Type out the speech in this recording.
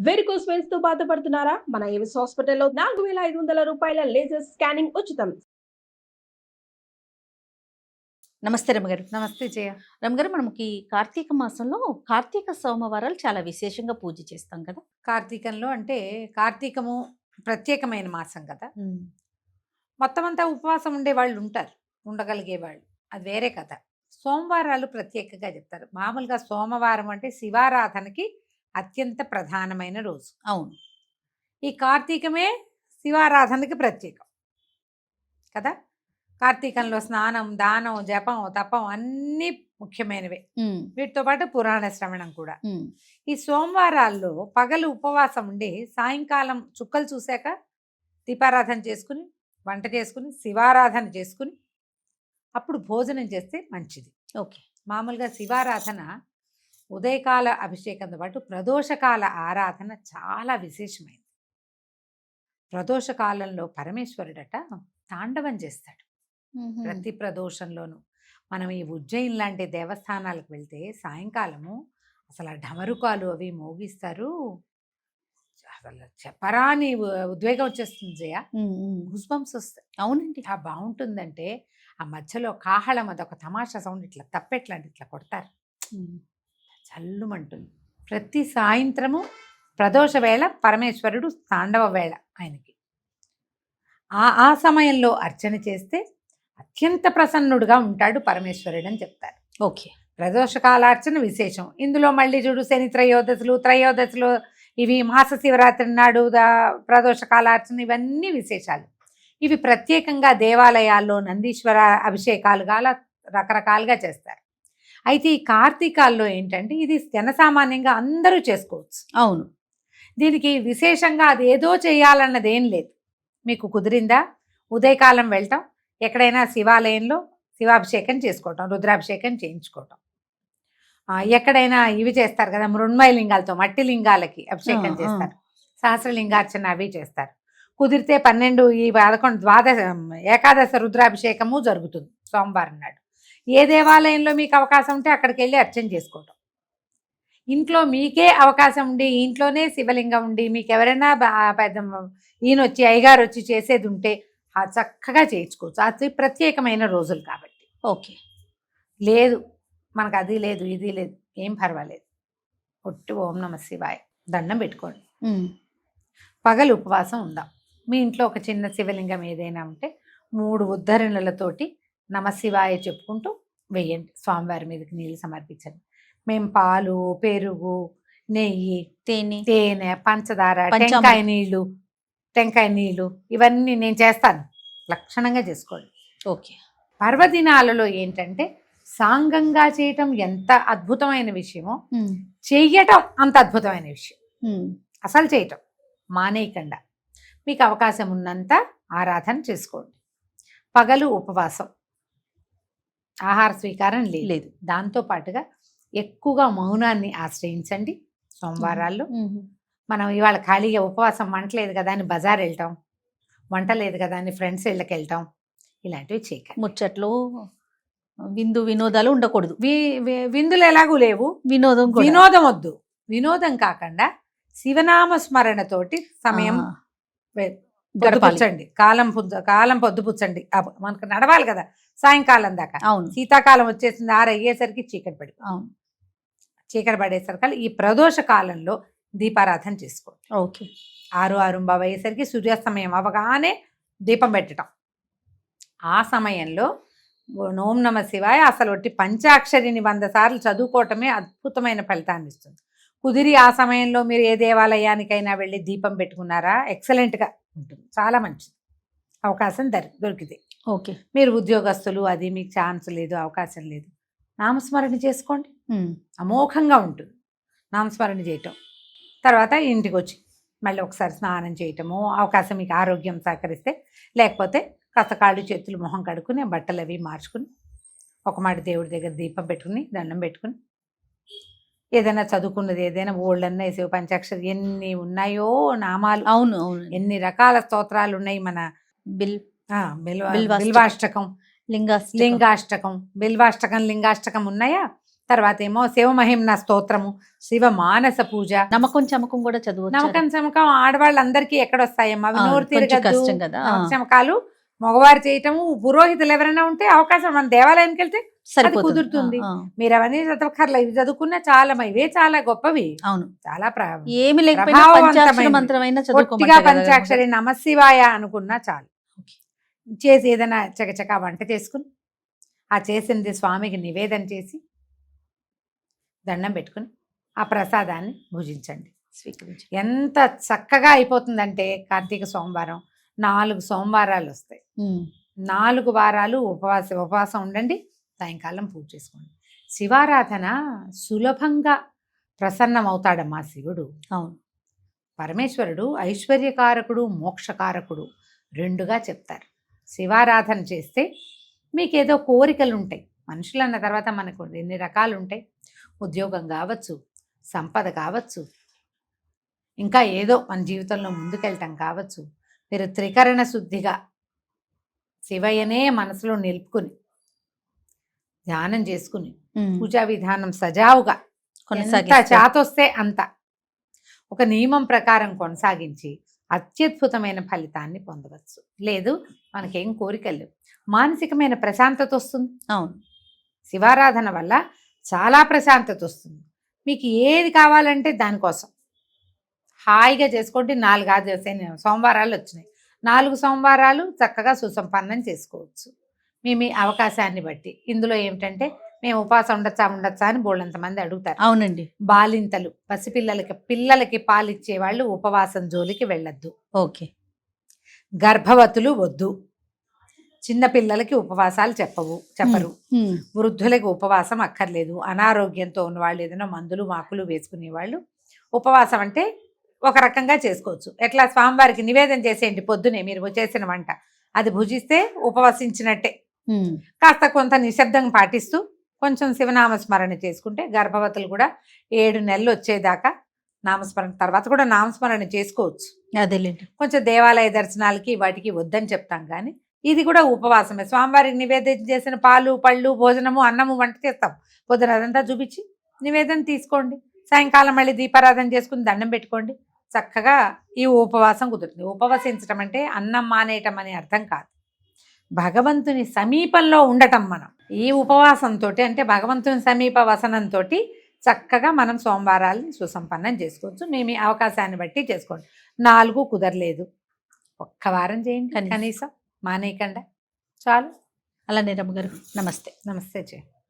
Varicose veins తో బాధపడుతున్నారా? మన ఏవిస్ హాస్పిటల్లో 4500 రూపాయల లేజర్ స్కానింగ్ ఉచితం. నమస్తే రమగారు. నమస్తే జయ. రమగారు, మనకి కార్తీక మాసంలో కార్తీక సోమవారాలు చాలా విశేషంగా పూజ చేస్తాం కదా. కార్తీకంలో అంటే కార్తీకము ప్రత్యేకమైన మాసం కదా. మొత్తం అంతా ఉపవాసం ఉండే వాళ్ళు ఉంటారు, ఉండగలిగే వాళ్ళు, అది వేరే కథ. సోమవారాలు ప్రత్యేకంగా చెప్తారు. మామూలుగా సోమవారం అంటే శివారాధనకి అత్యంత ప్రధానమైన రోజు. అవును, ఈ కార్తీకమే శివారాధనకి ప్రత్యేకం కదా. కార్తీకంలో స్నానం, దానం, జపం, తపం అన్నీ ముఖ్యమైనవే. వీటితో పాటు పురాణ శ్రవణం కూడా. ఈ సోమవారాల్లో పగలు ఉపవాసం ఉండి సాయంకాలం చుక్కలు చూశాక దీపారాధన చేసుకుని, వంట చేసుకుని, శివారాధన చేసుకుని అప్పుడు భోజనం చేస్తే మంచిది. ఓకే. మామూలుగా శివారాధన ఉదయకాల అభిషేకంతో పాటు ప్రదోషకాల ఆరాధన చాలా విశేషమైనది. ప్రదోషకాలంలో పరమేశ్వరుడట తాండవం చేస్తాడు ప్రతి ప్రదోషంలోనూ. మనం ఈ ఉజ్జయిన్ లాంటి దేవస్థానాలకు వెళ్తే సాయంకాలము అసలు ఆ ఢమరుకాలు అవి మోగిస్తారు. అసలు చెప్పరాని ఉద్వేగం వచ్చేస్తుంది జయ, గుస్బంప్స్ వస్తాయి. అవునండి, ఆ బాగుంటుందంటే ఆ మధ్యలో కాహళం, అదొక తమాషా సౌండ్, ఇట్లా తప్పెట్లాంటి ఇట్లా కొడతారు, చల్లుమంటుంది. ప్రతి సాయంత్రము ప్రదోష వేళ పరమేశ్వరుడు తాండవ వేళ ఆయనకి. ఆ సమయంలో అర్చన చేస్తే అత్యంత ప్రసన్నుడుగా ఉంటాడు పరమేశ్వరుడు అని చెప్తారు. ఓకే. ప్రదోషకాలార్చన విశేషం. ఇందులో మళ్ళీ చూడు శని త్రయోదశులు ఇవి మాస శివరాత్రి నాడు ప్రదోషకాలార్చన, ఇవన్నీ విశేషాలు. ఇవి ప్రత్యేకంగా దేవాలయాల్లో నందీశ్వర అభిషేకాలుగా రకరకాలుగా చేస్తారు. అయితే ఈ కార్తీకాల్లో ఏంటంటే ఇది జనసామాన్యంగా అందరూ చేసుకోవచ్చు. అవును, దీనికి విశేషంగా అది ఏదో చేయాలన్నది ఏం లేదు. మీకు కుదిరిందా ఉదయకాలం వెళ్తాం, ఎక్కడైనా శివాలయంలో శివాభిషేకం చేసుకోవటం, రుద్రాభిషేకం చేయించుకోవటం. ఎక్కడైనా ఇవి చేస్తారు కదా, మృణ్మయ లింగాలతో మట్టి లింగాలకి అభిషేకం చేస్తారు, సహస్రలింగార్చన అవి చేస్తారు. కుదిరితే 12 ఈ 11 ద్వాదశ ఏకాదశ రుద్రాభిషేకము జరుగుతుంది సోమవారం నాడు. ఏ దేవాలయంలో మీకు అవకాశం ఉంటే అక్కడికి వెళ్ళి అర్చన చేసుకోవటం. ఇంట్లో మీకే అవకాశం ఉండి ఇంట్లోనే శివలింగం ఉండి మీకు ఎవరైనా పెద్ద ఈయన వచ్చి అయ్యగారు వచ్చి చేసేది ఉంటే చక్కగా చేయించుకోవచ్చు. అది ప్రత్యేకమైన రోజులు కాబట్టి. ఓకే. లేదు మనకు అది లేదు ఇది లేదు, ఏం పర్వాలేదు, ఒట్టి ఓం నమ శివాయ దండం పెట్టుకోండి. పగలు ఉపవాసం ఉందాం. మీ ఇంట్లో ఒక చిన్న శివలింగం ఏదైనా ఉంటే 3 ఉద్ధరణలతోటి నమశివాయ చెప్పుకుంటూ వేయండి. స్వామివారి మీదకి నీళ్ళు సమర్పించండి. మేము పాలు, పెరుగు, నెయ్యి, తేనె, పంచదార, టెంకాయ నీళ్ళు ఇవన్నీ నేను చేస్తాను. లక్షణంగా చేసుకోండి. ఓకే. పర్వదినాలలో ఏంటంటే సాంగంగా చేయటం ఎంత అద్భుతమైన విషయమో చెయ్యటం అంత అద్భుతమైన విషయం. అసలు చేయటం మానేయకుండా మీకు అవకాశం ఉన్నంత ఆరాధన చేసుకోండి. పగలు ఉపవాసం, ఆహార స్వీకారం లేదు. దాంతోపాటుగా ఎక్కువగా మౌనాన్ని ఆశ్రయించండి. సోమవారాల్లో మనం ఇవాళ ఖాళీగా ఉపవాసం, వంట లేదు కదా అని బజార్ వెళ్ళటం, వంట లేదు కదా అని ఫ్రెండ్స్ ఇళ్ళకి వెళ్ళటం, ఇలాంటివి చేయకండి. ముచ్చట్లు, వినోదాలు ఉండకూడదు. విందులు ఎలాగూ లేవు, వినోదం వద్దు. వినోదం కాకుండా శివనామ స్మరణతోటి సమయం పొద్దుపుచ్చండి. కాలం పొద్దుపుచ్చండి. మనకు నడవాలి కదా సాయంకాలం దాకా. అవును, శీతాకాలం వచ్చేసింది, 6 అయ్యేసరికి చీకటి పడి, చీకటి పడేసరికి ఈ ప్రదోష కాలంలో దీపారాధన చేసుకోండి. ఓకే. 6:30 అయ్యేసరికి సూర్యాస్తమయం అవగానే దీపం పెట్టడం. ఆ సమయంలో ఓం నమ శివాయ అసలు ఒట్టి పంచాక్షరిని 100 సార్లు చదువుకోవటమే అద్భుతమైన ఫలితాన్ని ఇస్తుంది. కుదిరి ఆ సమయంలో మీరు ఏ దేవాలయానికైనా వెళ్ళి దీపం పెట్టుకున్నారా, ఎక్సలెంట్గా ఉంటుంది, చాలా మంచిది. అవకాశం దొరికితే. ఓకే. మీరు ఉద్యోగస్తులు, అది మీకు ఛాన్స్ లేదు, అవకాశం లేదు, నామస్మరణ చేసుకోండి, అమోఘంగా ఉంటుంది నామస్మరణ చేయటం. తర్వాత ఇంటికి వచ్చి మళ్ళీ ఒకసారి స్నానం చేయటము, అవకాశం మీకు ఆరోగ్యం సహకరిస్తే, లేకపోతే కాస్త కాళ్ళు చేతులు మొహం కడుక్కుని బట్టలు అవి మార్చుకుని ఒక మాట దేవుడి దగ్గర దీపం పెట్టుకుని దండం పెట్టుకుని ఏదైనా చదువుకున్నది, ఏదైనా ఓళ్ళన్నా శివ పంచాక్షరి ఎన్ని ఉన్నాయో నామాలు, అవును అవును, ఎన్ని రకాల స్తోత్రాలు ఉన్నాయి. మన బిల్వాష్టకం, లింగాష్టకం, బిల్వాష్టకం, లింగాష్టకం ఉన్నాయా. తర్వాత ఏమో శివమహిమ్న స్తోత్రము, శివ మానస పూజ. నమ్మకం చమకం కూడా చదువు నమ్మకం చమకం ఆడవాళ్ళందరికీ ఎక్కడొస్తాయమ్మా, అవి నోరు తిరగద్దు. కష్టం కదా. చమకాలు మగవారు చేయటము, పురోహితులు ఎవరైనా ఉంటే అవకాశం, మన దేవాలయానికి వెళ్తే అది సరిపోతుంది. కుదురుతుంది. మీరు అవన్నీ చదవకర్లా, ఇవి చదువుకున్నా చాలా, ఇవే చాలా గొప్పవి, అవును. చాలా ఏమి లేకపోయినా పంచాక్షర మంత్రమైన పూర్తిగా పంచాక్షరి నమశివాయ అనుకున్నా చాలు. చేసి ఏదైనా చకచకా వంట చేసుకుని ఆ చేసింది స్వామికి నివేదన చేసి దండం పెట్టుకుని ఆ ప్రసాదాన్ని భుజించండి. స్వీకరించి ఎంత చక్కగా అయిపోతుందంటే కార్తీక సోమవారం 4 సోమవారాలు వస్తాయి. 4 వారాలు ఉపవాసం ఉండండి, సాయంకాలం పూజ చేసుకోండి. శివారాధన సులభంగా ప్రసన్నమవుతాడమ్మా శివుడు. అవును. పరమేశ్వరుడు ఐశ్వర్యకారకుడు, మోక్షకారకుడు రెండుగా చెప్తారు. శివారాధన చేస్తే మీకేదో కోరికలు ఉంటాయి. మనుషులు అన్న తర్వాత మనకు ఎన్ని రకాలు ఉంటాయి. ఉద్యోగం కావచ్చు, సంపద కావచ్చు, ఇంకా ఏదో మన జీవితంలో ముందుకెళ్ళటం కావచ్చు. మీరు త్రికరణ శుద్ధిగా శివయ్యనే మనసులో నిలుపుకుని ధ్యానం చేసుకుని పూజా విధానం సజావుగా ఎంత చాతొస్తే అంత ఒక నియమం ప్రకారం కొనసాగించి అత్యద్భుతమైన ఫలితాన్ని పొందవచ్చు. లేదు మనకేం కోరికలు, మానసికమైన ప్రశాంతత వస్తుంది. అవును. శివారాధన వల్ల చాలా ప్రశాంతత వస్తుంది. మీకు ఏది కావాలంటే దానికోసం హాయిగా చేసుకోండి. 4 సోమవారాలు వచ్చినాయి, 4 సోమవారాలు చక్కగా సుసంపన్నం చేసుకోవచ్చు మీ అవకాశాన్ని బట్టి. ఇందులో ఏమిటంటే మేము ఉపవాసం ఉండొచ్చా అని బోళ్ళంతమంది అడుగుతారు. అవునండి. బాలింతలు, పిల్లలకి పాలిచ్చే వాళ్ళు ఉపవాసం జోలికి వెళ్ళొద్దు. ఓకే. గర్భవతులు వద్దు, చిన్న పిల్లలకి ఉపవాసాలు చెప్పరు. వృద్ధులకి ఉపవాసం అక్కర్లేదు. అనారోగ్యంతో ఉన్న వాళ్ళు, ఏదైనా మందులు మాకులు వేసుకునే వాళ్ళు ఉపవాసం అంటే ఒక రకంగా చేసుకోవచ్చు. ఎట్లా, స్వామివారికి నివేదన చేసేయండి పొద్దునే మీరు చేసిన వంట, అది భుజిస్తే ఉపవసించినట్టే. కాస్త కొంత నిశ్శబ్దం పాటిస్తూ కొంచెం శివనామస్మరణ చేసుకుంటే, గర్భవతులు కూడా 7 నెలలు వచ్చేదాకా నామస్మరణ, తర్వాత కూడా నామస్మరణ చేసుకోవచ్చు. అదేలేండి. కొంచెం దేవాలయ దర్శనాలకి వాటికి వద్దని చెప్తాం, కానీ ఇది కూడా ఉపవాసమే. స్వామివారికి నివేదన చేసిన పాలు, పళ్ళు, భోజనము, అన్నము వంట చేస్తాం. పొద్దున అదంతా చూపించి నివేదన తీసుకోండి. సాయంకాలం మళ్ళీ దీపారాధన చేసుకుని దండం పెట్టుకోండి. చక్కగా ఈ ఉపవాసం కుదురుతుంది. ఉపవసించడం అంటే అన్నం మానేయటం అనే అర్థం కాదు, భగవంతుని సమీపంలో ఉండటం. మనం ఈ ఉపవాసంతో అంటే భగవంతుని సమీప వసనంతో చక్కగా మనం సోమవారాలని సుసంపన్నం చేసుకోవచ్చు. మీ అవకాశాన్ని బట్టి చేసుకోండి. 4 కుదరలేదు, 1 వారం చేయండి కనీసం, మానేయకుండా చాలు. అలానే రమ్మగారు. నమస్తే. నమస్తే జయ.